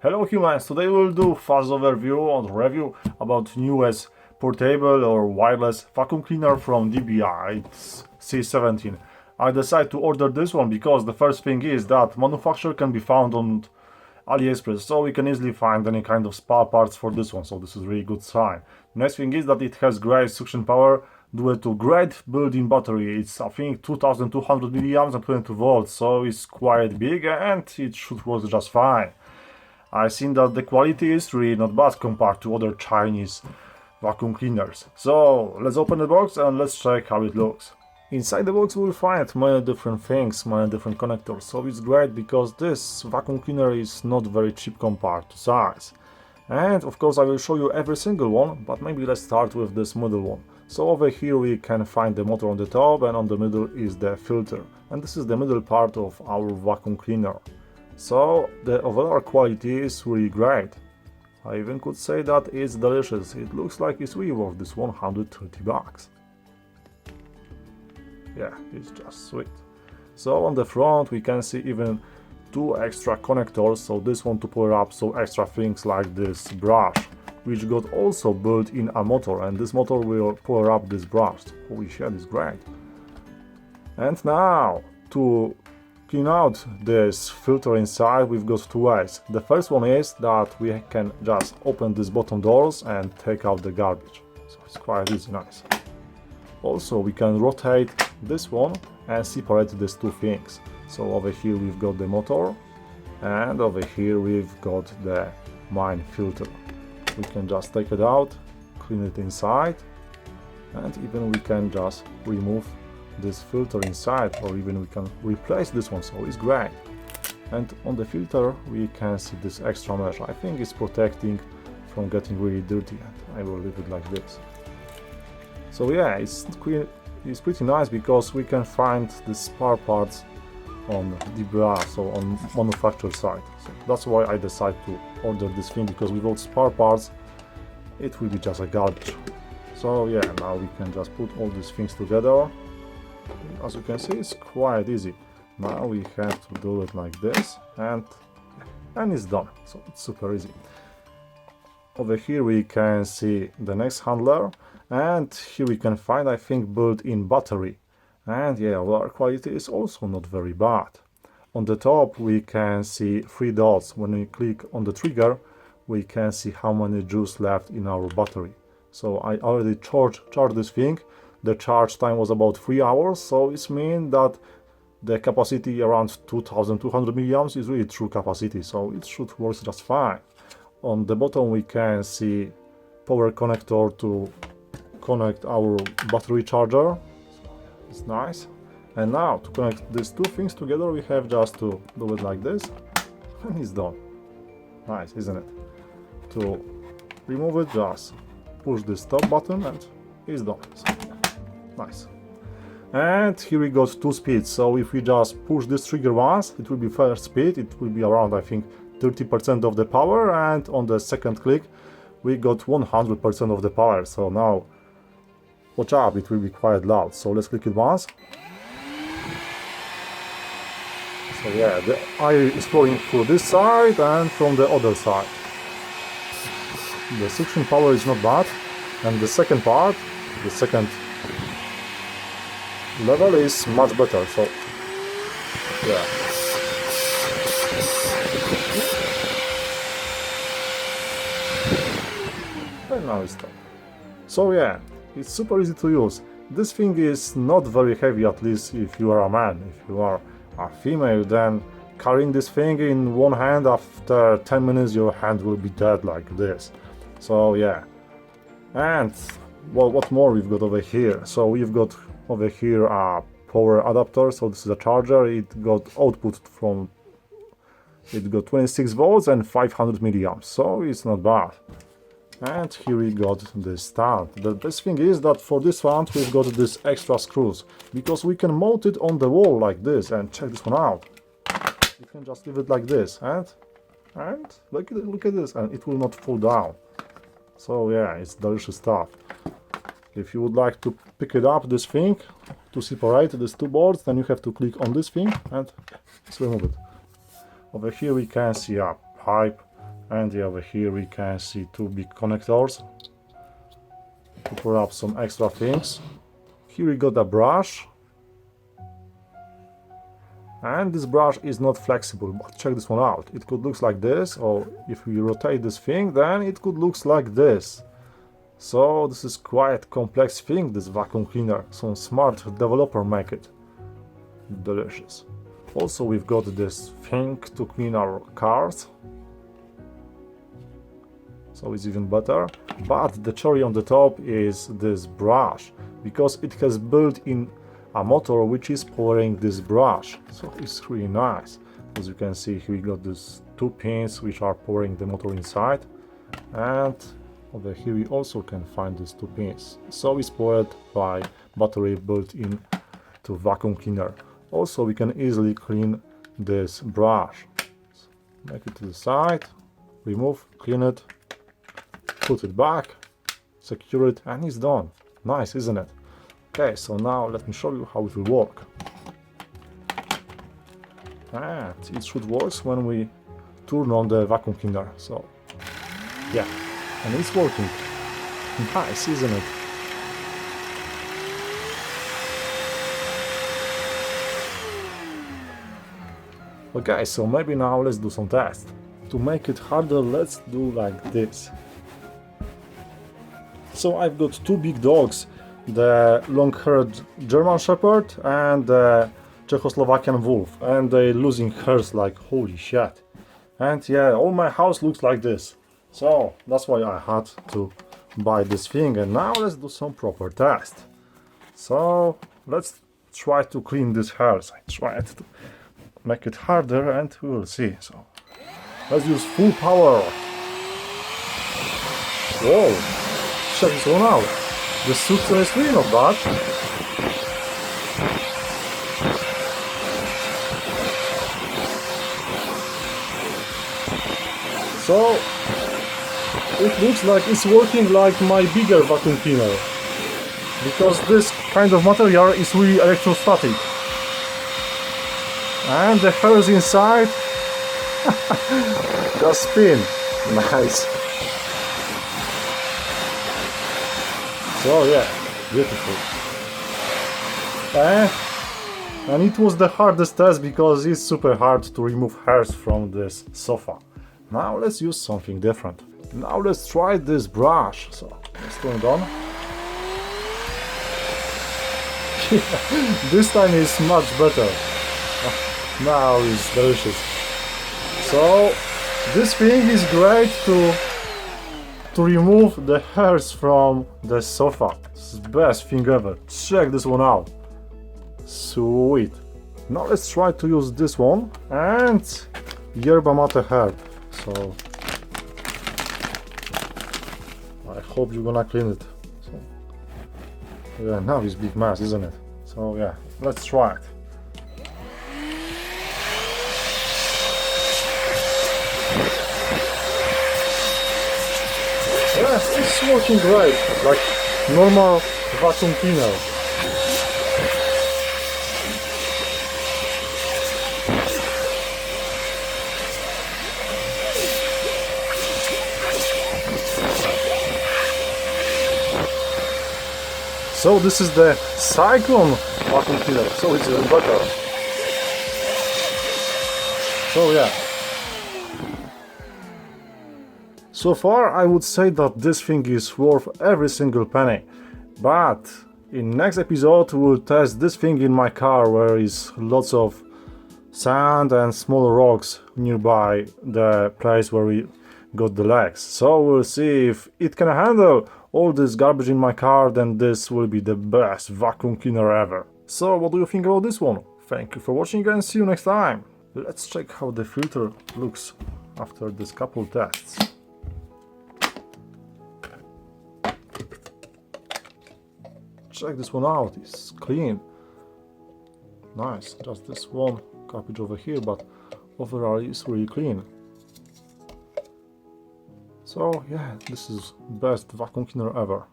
Hello humans, today we'll do fast overview and review about newest portable or wireless vacuum cleaner from Dibea. It's C17. I decided to order this one because the first thing is that manufacturer can be found on AliExpress, so we can easily find any kind of spare parts for this one, so this is really good sign. Next thing is that it has great suction power due to great built-in battery. It's I think 2200 milliamps and 22 volts, so it's quite big and it should work just fine. I think that the quality is really not bad compared to other Chinese vacuum cleaners. So let's open the box and let's check how it looks. Inside the box we'll find many different things, many different connectors, so it's great because this vacuum cleaner is not very cheap compared to size. And of course I will show you every single one, but maybe let's start with this middle one. So over here we can find the motor on the top, and on the middle is the filter. And this is the middle part of our vacuum cleaner. So the overall quality is really great. I even could say that it's delicious. It looks like it's really worth this 130 bucks. Yeah, it's just sweet. So on the front we can see even two extra connectors, so this one to power up, so extra things like this brush, which got also built in a motor, and this motor will power up this brush. Holy shit, it's great. And now to clean out this filter inside we've got two ways. The first one is that we can just open these bottom doors and take out the garbage, so it's quite easy, nice. Also we can rotate this one and separate these two things. So over here we've got the motor, and over here we've got the main filter. We can just take it out, clean it inside, and even we can just remove this filter inside, or even we can replace this one, so it's great. And on the filter we can see this extra mesh. I think it's protecting from getting really dirty, and I will leave it like this. So yeah, it's pretty nice because we can find the spare parts on Dibea, so on manufacturer side. So that's why I decided to order this thing, because without spare parts it will be just a garbage. So yeah, now we can just put all these things together. As you can see, it's quite easy. Now we have to do it like this, and it's done. So it's super easy. Over here we can see the next handler, and here we can find, I think, built-in battery. And yeah, our quality is also not very bad. On the top we can see three dots. When we click on the trigger we can see how many juice left in our battery. So I already charged this thing. The charge time was about 3 hours, so it means that the capacity around 2200 milliamps is really true capacity, so it should work just fine. On the bottom we can see power connector to connect our battery charger. It's nice. And now to connect these two things together we have just to do it like this, and it's done. Nice, isn't it? To remove it, just push the stop button and it's done. So, nice. And here we got two speeds, so if we just push this trigger once it will be first speed, it will be around I think 30% of the power, and on the second click we got 100% of the power. So now watch out, it will be quite loud, so let's click it once. So yeah, the air is flowing through this side and from the other side. The suction power is not bad, and the second part, the second level is much better, so yeah. And now it's done. So yeah, it's super easy to use. This thing is not very heavy, at least if you are a man. If you are a female, then carrying this thing in one hand, after 10 minutes your hand will be dead like this. So yeah. And well, what more we've got over here? So we've got over here a power adapter, so this is a charger. It got output from, it got 26 volts and 500 milliamps, so it's not bad. And here we got the stand. The best thing is that for this stand we've got this extra screws, because we can mount it on the wall like this, and check this one out. You can just leave it like this, and look at this, and it will not fall down. So yeah, it's delicious stuff. If you would like to pick it up, this thing, to separate these two boards, then you have to click on this thing and let's remove it. Over here we can see a pipe And yeah, over here we can see two big connectors to pour up some extra things. Here we got a brush, and this brush is not flexible, but check this one out. It could look like this, or if we rotate this thing, then it could look like this. So this is quite complex thing, this vacuum cleaner. Some smart developer make it. Delicious. Also we've got this thing to clean our cars, so it's even better. But the cherry on the top is this brush, because it has built-in a motor which is powering this brush, so it's really nice. As you can see, here we got these two pins which are powering the motor inside, and over here we also can find these two pins. So it's powered by battery built in to vacuum cleaner. Also we can easily clean this brush. Make it to the side, remove, clean it, put it back, secure it, and it's done. Nice, isn't it? Okay, so now let me show you how it will work. And it should work when we turn on the vacuum cleaner. So yeah, and it's working. Nice, isn't it? Okay, so maybe now let's do some tests. To make it harder, let's do like this. So I've got two big dogs, the long-haired German Shepherd and the Czechoslovakian Wolf, and they're losing hairs like holy shit. And yeah, all my house looks like this. So that's why I had to buy this thing, and now let's do some proper test. So let's try to clean these hairs. I tried to make it harder and we will see. So let's use full power. Whoa! Check this one out. The suits is really not bad. So it looks like it's working like my bigger vacuum cleaner, because this kind of material is really electrostatic. And the hairs inside just spin. Nice. So yeah, beautiful. And it was the hardest test because it's super hard to remove hairs from this sofa. Now let's use something different. Now let's try this brush. So let's turn it on. This time is much better. Now it's delicious. So this thing is great to remove the hairs from the sofa. This is the best thing ever. Check this one out. Sweet. Now let's try to use this one and yerba mate herb. So I hope you're gonna clean it. So, yeah, now it's big mess, isn't it? So yeah, let's try it. Yes, it's working great, like normal vacuum cleaner. So this is the Cyclone vacuum cleaner, so it's even better. So yeah. So far I would say that this thing is worth every single penny, but in next episode we'll test this thing in my car where is lots of sand and small rocks nearby the place where we got the legs. So we'll see if it can handle all this garbage in my car, then this will be the best vacuum cleaner ever. So what do you think about this one? Thank you for watching and see you next time. Let's check how the filter looks after this couple tests. Check this one out, it's clean. Nice, just this one garbage over here, but overall it's really clean. So yeah, this is best vacuum cleaner ever.